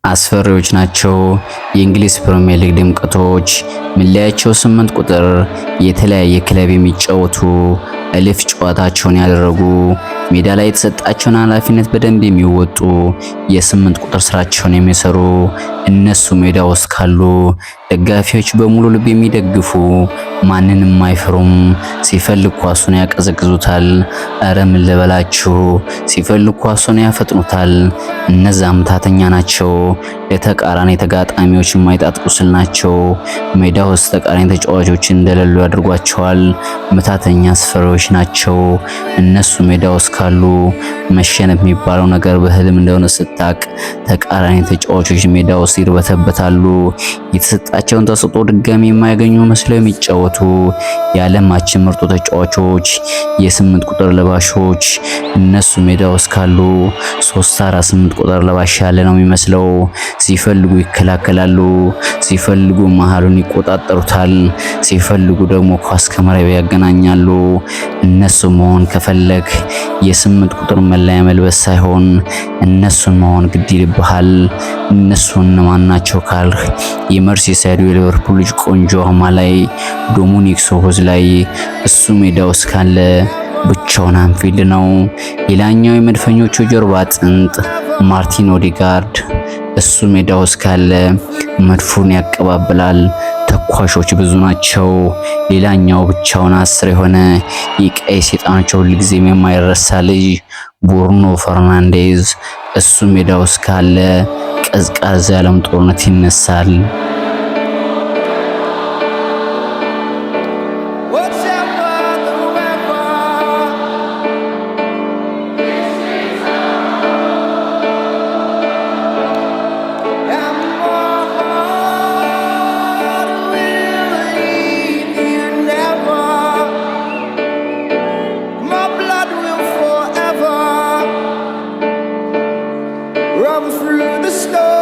አስፈሪዎች ናቸው። የእንግሊዝ ፕሪሚየር ሊግ ድምቀቶች መለያቸው 8 ቁጥር የተለያየ ክለብ የሚጫወቱ እልፍ ጨዋታቸውን ያደረጉ ሜዳ ላይ የተሰጣቸውን ኃላፊነት በደንብ የሚወጡ የ8 ቁጥር ስራቸውን የሚሰሩ እነሱ ሜዳ ውስጥ ካሉ ደጋፊዎች በሙሉ ልብ የሚደግፉ ማንንም አይፈሩም። ሲፈልግ ኳሱን ያቀዘቅዙታል። አረ ምን ልበላችሁ፣ ሲፈልግ ኳሱን ያፈጥኑታል። እነዛ ምታተኛ ናቸው። ለተቃራኒ ተጋጣሚዎች የማይጣጥ ቁስል ናቸው። ሜዳ ውስጥ ተቃራኒ ተጫዋቾችን እንደሌሉ ያደርጓቸዋል። ምታተኛ አስፈሪዎች ናቸው። እነሱ ሜዳ ውስጥ ካሉ መሸነፍ የሚባለው ነገር በህልም እንደሆነ ስታቅ ተቃራኒ ተጫዋቾች ሜዳ ውስጥ ይርበተበታሉ። የተሰጣቸውን ተሰጥኦ ድጋሚ የማያገኙ መስለው የሚጫወቱ የዓለማችን ምርጡ ተጫዋቾች የ8 ቁጥር ለባሾች እነሱ ሜዳ ውስጥ ካሉ 3-4-8 ቁጥር ለባሽ ያለ ነው የሚመስለው። ሲፈልጉ ይከላከላሉ፣ ሲፈልጉ መሃሉን ይቆጣጠሩታል፣ ሲፈልጉ ደግሞ ኳስ ከመረብ ያገናኛሉ። እነሱ መሆን ከፈለግ የ8 ቁጥር መለያ መልበስ ሳይሆን እነሱን መሆን ግድ ይልብሃል። እነሱን ማን ናቸው ካልህ የመርሲሳይዱ የሊቨርፑል ልጅ ቆንጆ አማላይ ዶሚኒክ ሶቦስላይ እሱ ሜዳ ውስጥ ካለ ብቻውን አንፊልድ ነው። ሌላኛው የመድፈኞቹ ጀርባ አጥንት ማርቲን ኦዴጋርድ እሱ ሜዳ ውስጥ ካለ መድፉን ያቀባብላል። ተኳሾች ብዙ ናቸው። ሌላኛው ብቻውን 10 የሆነ የቀይ ሰይጣኖች ሁልጊዜም የማይረሳ ልጅ ብሩኖ ፈርናንዴዝ እሱ ሜዳ ውስጥ ካለ ቀዝቃዛ የዓለም ጦርነት ይነሳል። Run through the snow.